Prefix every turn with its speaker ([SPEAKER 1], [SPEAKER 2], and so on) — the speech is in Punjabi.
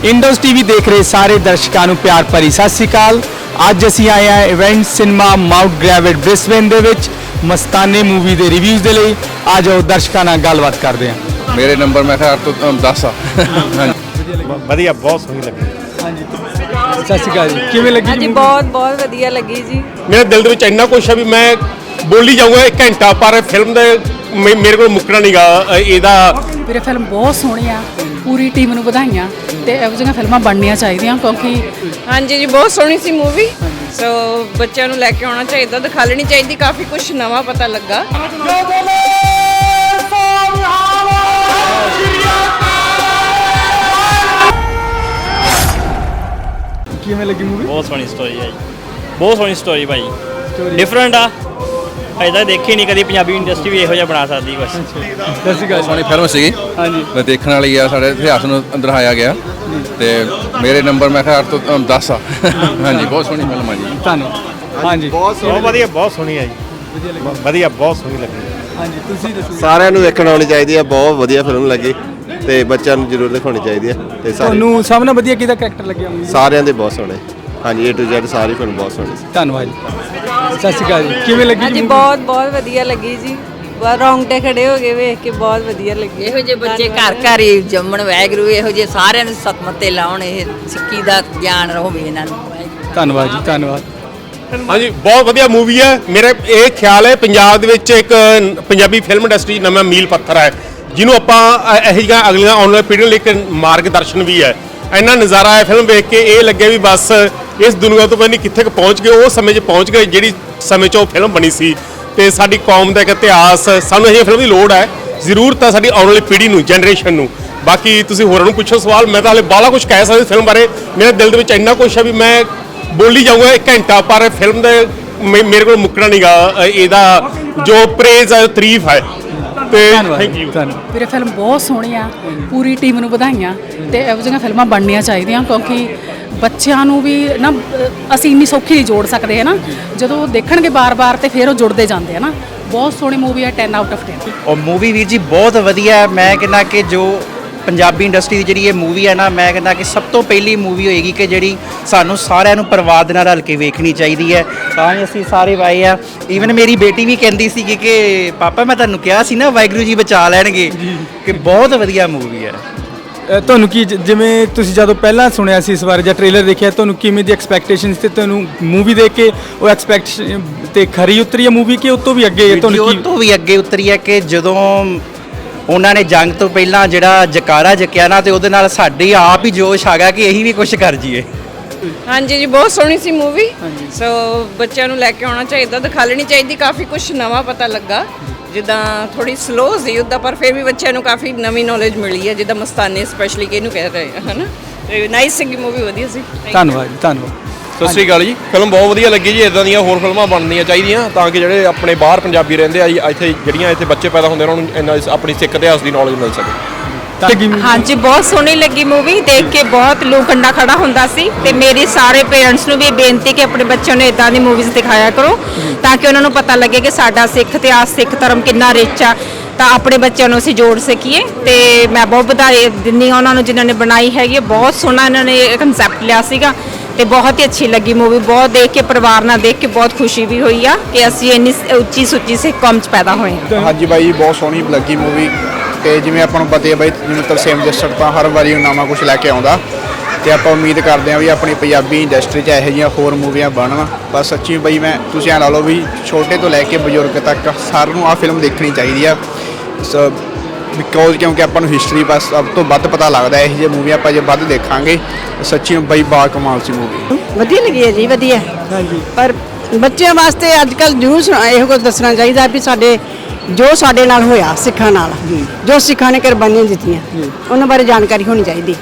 [SPEAKER 1] इंडोज टीवी देख रहे सारे दर्शकों को प्यार भरी सत श्री अकाल। अज असी आए हैं event cinema Mount Gravatt Brisbane दे विच मस्ताने मूवी के रिव्यूज़ के लिए। आ जाओ दर्शकों नाल गलबात करते हैं।
[SPEAKER 2] मेरे नंबर मैं खैर तो 10
[SPEAKER 3] ਵਧੀਆ ਬਹੁਤ ਸੋਹਣੀ ਲੱਗੀ।
[SPEAKER 1] ਹਾਂਜੀ ਸਤਿ ਸ਼੍ਰੀ ਅਕਾਲ ਜੀ, ਕਿਵੇਂ ਲੱਗੀ
[SPEAKER 4] जी बहुत बहुत ਵਧੀਆ ਲੱਗੀ ਜੀ।
[SPEAKER 3] ਮੇਰੇ ਦਿਲ ਦੇ ਵਿੱਚ ਇੰਨਾ ਕੁਛ ਹੈ ਵੀ ਮੈਂ ਬੋਲੀ ਜਾਊਂਗਾ 1 ਘੰਟਾ, ਪਰ ਫਿਲਮ ਦੇ ਮੇਰੇ ਕੋਲ ਮੁੱਕਣਾ ਨਹੀਂਗਾ ਇਹਦਾ।
[SPEAKER 5] ਵੀਰੇ ਫਿਲਮ ਬਹੁਤ ਸੋਹਣੀ ਆ, ਪੂਰੀ ਟੀਮ ਨੂੰ ਵਧਾਈਆਂ ਤੇ ਇਹੋ ਜਿਹੀਆਂ ਫਿਲਮਾਂ ਬਣਨੀਆਂ ਚਾਹੀਦੀਆਂ ਕਿਉਂਕਿ
[SPEAKER 4] ਹਾਂਜੀ ਜੀ ਬਹੁਤ ਸੋਹਣੀ ਸੀ ਮੂਵੀ। ਸੋ ਬੱਚਿਆਂ ਨੂੰ ਲੈ ਕੇ ਆਉਣਾ ਚਾਹੀਦਾ, ਦਿਖਾ ਲੈਣੀ ਚਾਹੀਦੀ, ਕਾਫੀ ਕੁਝ ਨਵਾਂ ਪਤਾ ਲੱਗਾ।
[SPEAKER 1] ਕਿਵੇਂ ਲੱਗੀ ਮੂਵੀ?
[SPEAKER 6] ਬਹੁਤ ਸੋਹਣੀ ਸਟੋਰੀ ਹੈ ਜੀ, ਬਹੁਤ ਸੋਹਣੀ ਸਟੋਰੀ ਭਾਈ, ਡਿਫਰੈਂਟ ਆ। ਅਜੇ ਤੱਕ ਦੇਖੀ ਨਹੀਂ ਕਦੀ ਪੰਜਾਬੀ ਇੰਡਸਟਰੀ ਵੀ ਇਹੋ ਜਿਹਾ ਬਣਾ ਸਕਦੀ ਕੁਛ।
[SPEAKER 1] ਸਤਿ ਸ਼੍ਰੀ ਅਕਾਲ।
[SPEAKER 2] ਸੋਹਣੀ ਫਿਲਮ ਸੀਗੀ।
[SPEAKER 1] ਹਾਂਜੀ
[SPEAKER 2] ਮੈਂ ਦੇਖਣ ਵਾਲੀ ਆ, ਸਾਡੇ ਇਤਿਹਾਸ ਨੂੰ ਦਰਸਾਇਆ ਗਿਆ ਤੇ ਮੇਰੇ ਨੰਬਰ ਮੈਂ ਖੈਰ ਤੋਂ 10 ਹਾਂਜੀ ਬਹੁਤ ਸੋਹਣੀ ਫਿਲਮ ਆ ਜੀ।
[SPEAKER 1] ਧੰਨਵਾਦ। ਹਾਂਜੀ
[SPEAKER 3] ਬਹੁਤ ਵਧੀਆ, ਬਹੁਤ ਸੋਹਣੀ ਹੈ ਜੀ, ਵਧੀਆ ਬਹੁਤ ਸੋਹਣੀ ਲੱਗੀ।
[SPEAKER 1] ਹਾਂਜੀ ਤੁਸੀਂ ਦੱਸੋ।
[SPEAKER 7] ਸਾਰਿਆਂ ਨੂੰ ਦੇਖਣ ਆਉਣੀ ਚਾਹੀਦੀ ਹੈ, ਬਹੁਤ ਵਧੀਆ ਫਿਲਮ ਲੱਗੀ ਤੇ ਬੱਚਿਆਂ ਨੂੰ ਜ਼ਰੂਰ ਦਿਖਾਉਣੀ ਚਾਹੀਦੀ ਹੈ ਤੇ
[SPEAKER 1] ਤੁਹਾਨੂੰ ਸਭ ਨਾਲੋਂ ਵਧੀਆ ਕਿਹਦਾ ਕੈਰੈਕਟਰ ਲੱਗਿਆ ਮੂਵੀ?
[SPEAKER 7] ਸਾਰਿਆਂ ਦੇ ਬਹੁਤ ਸੋਹਣੇ। ਹਾਂਜੀ A to Z sorry film ਬਹੁਤ ਸੋਹਣੀ ਸੀ।
[SPEAKER 1] ਧੰਨਵਾਦ ਜੀ। ਸਤਿ ਸ਼੍ਰੀ ਅਕਾਲ ਜੀ, ਕਿਵੇਂ ਲੱਗੀ
[SPEAKER 4] ਹਾਂਜੀ
[SPEAKER 1] ਜੀ
[SPEAKER 4] ਬਹੁਤ ਬਹੁਤ ਵਧੀਆ ਲੱਗੀ ਜੀ। ਰੌਂਗਟੇ ਖੜੇ ਹੋ ਗਏ ਵੇਖ ਕੇ, ਬਹੁਤ ਵਧੀਆ ਲੱਗੀ।
[SPEAKER 8] ਇਹੋ ਜਿਹੇ ਬੱਚੇ ਘਰ ਘਰ ਹੀ ਜੰਮਣ, ਵਾਹਿਗੁਰੂ ਇਹੋ ਜਿਹੇ ਸਾਰਿਆਂ ਨੂੰ ਸਤਮਤੇ ਲਾਉਣ, ਇਹ ਸਿੱਖੀ ਦਾ ਗਿਆਨ ਹੋਵੇ ਇਹਨਾਂ ਨੂੰ।
[SPEAKER 1] ਧੰਨਵਾਦ ਜੀ, ਧੰਨਵਾਦ।
[SPEAKER 3] ਹਾਂਜੀ ਬਹੁਤ ਵਧੀਆ ਮੂਵੀ ਹੈ। ਮੇਰਾ ਇਹ ਖਿਆਲ ਹੈ ਪੰਜਾਬ ਦੇ ਵਿੱਚ ਇੱਕ ਪੰਜਾਬੀ ਫਿਲਮ ਇੰਡਸਟਰੀ ਨਵਾਂ ਮੀਲ ਪੱਥਰ ਹੈ, ਜਿਹਨੂੰ ਆਪਾਂ ਇਹੋ ਜਿਹੀਆਂ ਅਗਲੀਆਂ ਆਉਣ ਵਾਲੀ ਪੀੜ੍ਹੀਆਂ ਲਈ ਇੱਕ ਮਾਰਗਦਰਸ਼ਨ ਵੀ ਹੈ। ਇੰਨਾ ਨਜ਼ਾਰਾ ਹੈ ਫਿਲਮ ਵੇਖ ਕੇ, ਇਹ ਲੱਗਿਆ ਵੀ ਬਸ ਇਸ ਦੁਨੀਆ ਤੋਂ ਪਤਾ ਨਹੀਂ ਕਿੱਥੇ ਕੁ ਪਹੁੰਚ ਗਏ, ਉਹ ਸਮੇਂ 'ਚ ਪਹੁੰਚ ਗਏ ਜਿਹੜੀ ਸਮੇਂ 'ਚ ਉਹ ਫਿਲਮ ਬਣੀ ਸੀ। ਤੇ ਸਾਡੀ ਕੌਮ ਦਾ ਇੱਕ ਇਤਿਹਾਸ, ਸਾਨੂੰ ਇਹ ਫਿਲਮ ਦੀ ਲੋੜ ਹੈ, ਜ਼ਰੂਰਤ ਹੈ ਸਾਡੀ ਆਉਣ ਵਾਲੀ ਪੀੜ੍ਹੀ ਨੂੰ, ਜਨਰੇਸ਼ਨ ਨੂੰ। ਬਾਕੀ ਤੁਸੀਂ ਹੋਰਾਂ ਨੂੰ ਪੁੱਛੋ ਸਵਾਲ, ਮੈਂ ਤਾਂ ਹਾਲੇ ਬਾਹਲਾ ਕੁਝ ਕਹਿ ਸਕਦਾ ਫਿਲਮ ਬਾਰੇ। ਮੇਰੇ ਦਿਲ ਦੇ ਵਿੱਚ ਇੰਨਾ ਕੁਛ ਹੈ ਵੀ ਮੈਂ ਬੋਲੀ ਜਾਊਂਗਾ 1 ਘੰਟਾ, ਪਰ ਫਿਲਮ ਦੇ ਮੇਰੇ ਕੋਲ ਮੁੱਕਣਾ ਨਹੀਂਗਾ ਇਹਦਾ ਜੋ ਪ੍ਰੇਜ਼ ਹੈ, ਤਾਰੀਫ ਹੈ। ਤੇ ਥੈਂਕ ਯੂ।
[SPEAKER 5] ਵੀਰੇ ਫਿਲਮ ਬਹੁਤ ਸੋਹਣੀ ਆ, ਪੂਰੀ ਟੀਮ ਨੂੰ ਵਧਾਈਆਂ ਤੇ ਇਹੋ ਜਿਹੀਆਂ ਫਿਲਮਾਂ ਬਣਨੀਆਂ ਚਾਹੀਦੀਆਂ ਕਿਉਂਕਿ ਬੱਚਿਆਂ ਨੂੰ ਵੀ ਨਾ ਅਸੀਂ ਇੰਨੀ ਸੌਖੀ ਨਹੀਂ ਜੋੜ ਸਕਦੇ ਹੈ ਨਾ, ਜਦੋਂ ਦੇਖਣਗੇ ਬਾਰ-ਬਾਰ ਤੇ ਫਿਰ ਉਹ ਜੁੜਦੇ ਜਾਂਦੇ ਆ ਨਾ। ਬਹੁਤ ਸੋਹਣੀ ਮੂਵੀ ਹੈ, 10 ਆਊਟ ਆਫ 10।
[SPEAKER 9] ਔਰ ਮੂਵੀ ਵੀਰ ਜੀ ਬਹੁਤ ਵਧੀਆ ਹੈ। ਮੈਂ ਕਹਿੰਦਾ ਕਿ ਜੋ ਪੰਜਾਬੀ ਇੰਡਸਟਰੀ ਦੀ ਜਿਹੜੀ ਇਹ ਮੂਵੀ ਹੈ ਨਾ, ਮੈਂ ਕਹਿੰਦਾ ਕਿ ਸਭ ਤੋਂ ਪਹਿਲੀ ਮੂਵੀ ਹੋਏਗੀ ਕਿ ਜਿਹੜੀ ਸਾਨੂੰ ਸਾਰਿਆਂ ਨੂੰ ਪਰਿਵਾਰ ਦੇ ਨਾਲ ਰਲ ਕੇ ਵੇਖਣੀ ਚਾਹੀਦੀ ਹੈ। ਤਾਂ ਹੀ ਅਸੀਂ ਸਾਰੇ ਆਏ ਆ। ਈਵਨ ਮੇਰੀ ਬੇਟੀ ਵੀ ਕਹਿੰਦੀ ਸੀ ਕਿ ਪਾਪਾ ਮੈਂ ਤੁਹਾਨੂੰ ਕਿਹਾ ਸੀ ਨਾ ਵਾਹਿਗੁਰੂ ਜੀ ਬਚਾ ਲੈਣਗੇ, ਕਿ ਬਹੁਤ ਵਧੀਆ ਮੂਵੀ ਹੈ।
[SPEAKER 1] ਤੁਹਾਨੂੰ ਕੀ ਜਿਵੇਂ ਤੁਸੀਂ ਜਦੋਂ ਪਹਿਲਾਂ ਸੁਣਿਆ ਸੀ ਇਸ ਬਾਰੇ ਜਾਂ ਟ੍ਰੇਲਰ ਦੇਖਿਆ, ਤੁਹਾਨੂੰ ਕਿਵੇਂ ਦੀ ਐਕਸਪੈਕਟੇਸ਼ਨਸ ਤੇ ਤੁਹਾਨੂੰ ਮੂਵੀ ਦੇਖ ਕੇ ਉਹ ਐਕਸਪੈਕਟੇਸ਼ਨ ਤੇ ਖਰੀ ਉਤਰੀ ਹੈ ਮੂਵੀ ਕਿ ਉਸ ਤੋਂ ਵੀ ਅੱਗੇ? ਤੁਹਾਨੂੰ
[SPEAKER 9] ਉਹ ਤੋਂ ਵੀ ਅੱਗੇ ਉਤਰੀ ਹੈ ਕਿ ਜਦੋਂ ਉਹਨਾਂ ਨੇ ਜੰਗ ਤੋਂ ਪਹਿਲਾਂ ਜਿਹੜਾ ਜਕਾਰਾ ਜਕਿਆ ਨਾ, ਤੇ ਉਹਦੇ ਨਾਲ ਸਾਡੀ ਆਪ ਹੀ ਜੋਸ਼ ਆ ਗਿਆ ਕਿ ਇਹੀ ਵੀ ਕੁਝ ਕਰ ਜੀਏ।
[SPEAKER 4] ਹਾਂਜੀ ਜੀ ਬਹੁਤ ਸੋਹਣੀ ਸੀ ਮੂਵੀ। ਸੋ ਬੱਚਿਆਂ ਨੂੰ ਲੈ ਕੇ ਆਉਣਾ ਚਾਹੀਦਾ, ਦਿਖਾ ਲੈਣੀ ਚਾਹੀਦੀ, ਕਾਫੀ ਕੁਝ ਨਵਾਂ ਪਤਾ ਲੱਗਾ। ਜਿੱਦਾਂ ਥੋੜੀ ਸਲੋ ਸੀ ਉੱਦਾਂ, ਪਰ ਫਿਰ ਵੀ ਬੱਚਿਆਂ ਨੂੰ ਕਾਫੀ ਨਵੀਂ ਨੌਲੇਜ ਮਿਲੀ ਹੈ, ਜਿੱਦਾਂ ਮਸਤਾਨੇ ਸਪੈਸ਼ਲੀ ਕਿਹਨੂੰ ਕਹਿ ਰਹੇ ਹੈ ਨਾ। ਤੇ ਨਾਈਸ ਸੀ ਮੂਵੀ, ਵਧੀਆ ਸੀ।
[SPEAKER 1] ਧੰਨਵਾਦ ਜੀ, ਧੰਨਵਾਦ।
[SPEAKER 10] ਸਤਿ ਸ਼੍ਰੀ ਅਕਾਲ ਜੀ। ਫਿਲਮ ਬਹੁਤ ਵਧੀਆ ਲੱਗੀ ਜੀ। ਇਦਾਂ ਦੀਆਂ ਹੋਰ ਫਿਲਮਾਂ ਬਣਨੀਆਂ ਚਾਹੀਦੀਆਂ ਤਾਂ ਕਿ ਜਿਹੜੇ ਆਪਣੇ ਬਾਹਰ ਪੰਜਾਬੀ ਰਹਿੰਦੇ ਆ ਜੀ, ਇੱਥੇ ਜਿਹੜੀਆਂ ਇੱਥੇ ਬੱਚੇ ਪੈਦਾ ਹੁੰਦੇ ਉਹਨਾਂ ਨੂੰ ਇਹਨਾਂ ਆਪਣੀ ਸਿੱਖ ਇਤਿਹਾਸ ਦੀ ਨੌਲੇਜ ਮਿਲ ਸਕੇ।
[SPEAKER 11] ਹਾਂਜੀ ਬਹੁਤ ਸੋਹਣੀ ਲੱਗੀ ਮੂਵੀ ਦੇਖ ਕੇ, ਬਹੁਤ ਲੂ ਕੰਡਾ ਖੜਾ ਹੁੰਦਾ ਸੀ। ਤੇ ਮੇਰੇ ਸਾਰੇ ਪੇਰੈਂਟਸ ਨੂੰ ਵੀ ਇਹ ਬੇਨਤੀ ਕਿ ਆਪਣੇ ਬੱਚਿਆਂ ਨੂੰ ਇਦਾਂ ਦੀ ਮੂਵੀਜ਼ ਦਿਖਾਇਆ ਕਰੋ ਤਾਂ ਕਿ ਉਹਨਾਂ ਨੂੰ ਪਤਾ ਲੱਗੇ ਕਿ ਸਾਡਾ ਸਿੱਖ ਇਤਿਹਾਸ, ਸਿੱਖ ਧਰਮ ਕਿੰਨਾ ਰਿਚ ਆ, ਤਾਂ ਆਪਣੇ ਬੱਚਿਆਂ ਨੂੰ ਅਸੀਂ ਜੋੜ ਸਕੀਏ। ਤੇ ਮੈਂ ਬਹੁਤ ਵਧਾਈ ਦਿੰਦੀ ਹਾਂ ਉਹਨਾਂ ਨੂੰ ਜਿਨ੍ਹਾਂ ਨੇ ਬਣਾਈ ਹੈਗੀ। ਬਹੁਤ ਸੋਹਣਾ ਇਹਨਾਂ ਨੇ ਕਨਸੈਪਟ ਲਿਆ ਸੀਗਾ ਤੇ ਬਹੁਤ ਹੀ ਅੱਛੀ ਲੱਗੀ ਮੂਵੀ। ਬਹੁਤ ਦੇਖ ਕੇ, ਪਰਿਵਾਰ ਨਾਲ ਦੇਖ ਕੇ ਬਹੁਤ ਖੁਸ਼ੀ ਵੀ ਹੋਈ ਆ ਕਿ ਅਸੀਂ ਇੰਨੀ ਉੱਚੀ ਸੁੱਚੀ ਸਿੱਖ ਕੌਮ 'ਚ ਪੈਦਾ ਹੋਏ ਹਾਂ।
[SPEAKER 12] ਹਾਂਜੀ ਬਾਈ ਜੀ ਬਹੁਤ ਸੋਹਣੀ ਲੱਗੀ ਮੂਵੀ। ਤੇ ਜਿਵੇਂ ਆਪਾਂ ਨੂੰ ਪਤਾ ਹੈ ਬਾਈ, ਜਿਵੇਂ ਤਰਸੇਮ ਜੱਸੜ ਤਾਂ ਹਰ ਵਾਰੀ ਨਵਾਂ ਕੁਝ ਲੈ ਕੇ ਆਉਂਦਾ ਤੇ ਆਪਾਂ ਉਮੀਦ ਕਰਦੇ ਹਾਂ ਵੀ ਆਪਣੀ ਪੰਜਾਬੀ ਇੰਡਸਟਰੀ 'ਚ ਇਹੋ ਜਿਹੀਆਂ ਹੋਰ ਮੂਵੀਆਂ ਬਣਨ। ਬਸ ਸੱਚੀ ਬਾਈ, ਮੈਂ ਤੁਸੀਂ ਐਂ ਲਾ ਲਓ ਵੀ ਛੋਟੇ ਤੋਂ ਲੈ ਕੇ ਬਜ਼ੁਰਗ ਤੱਕ ਸਾਰਿਆਂ ਨੂੰ ਆਹ ਫਿਲਮ ਦੇਖਣੀ ਚਾਹੀਦੀ ਆ। ਬਿਕੋਜ਼ ਕਿਉਂਕਿ ਆਪਾਂ ਨੂੰ ਹਿਸਟਰੀ ਬਸ ਸਭ ਤੋਂ ਵੱਧ ਪਤਾ ਲੱਗਦਾ ਇਹੋ ਜਿਹੀ ਮੂਵੀਆਂ ਆਪਾਂ ਜੇ ਵੱਧ ਦੇਖਾਂਗੇ। ਸੱਚੀ ਬਾਈ ਬਾ ਕਮਾਲ ਸੀ ਮੂਵੀ।
[SPEAKER 13] ਵਧੀਆ ਲੱਗੀ ਹੈ ਜੀ, ਵਧੀਆ। ਹਾਂਜੀ ਪਰ ਬੱਚਿਆਂ ਵਾਸਤੇ ਅੱਜ ਕੱਲ੍ਹ ਜ਼ਰੂਰ ਇਹੋ ਕੁਝ ਦੱਸਣਾ ਚਾਹੀਦਾ ਵੀ ਸਾਡੇ ਜੋ ਸਾਡੇ ਨਾਲ ਹੋਇਆ ਸਿੱਖਾਂ ਨਾਲ, ਜੋ ਸਿੱਖਾਂ ਨੇ ਕੁਰਬਾਨੀਆਂ ਦਿੱਤੀਆਂ, ਉਹਨਾਂ ਬਾਰੇ ਜਾਣਕਾਰੀ ਹੋਣੀ ਚਾਹੀਦੀ।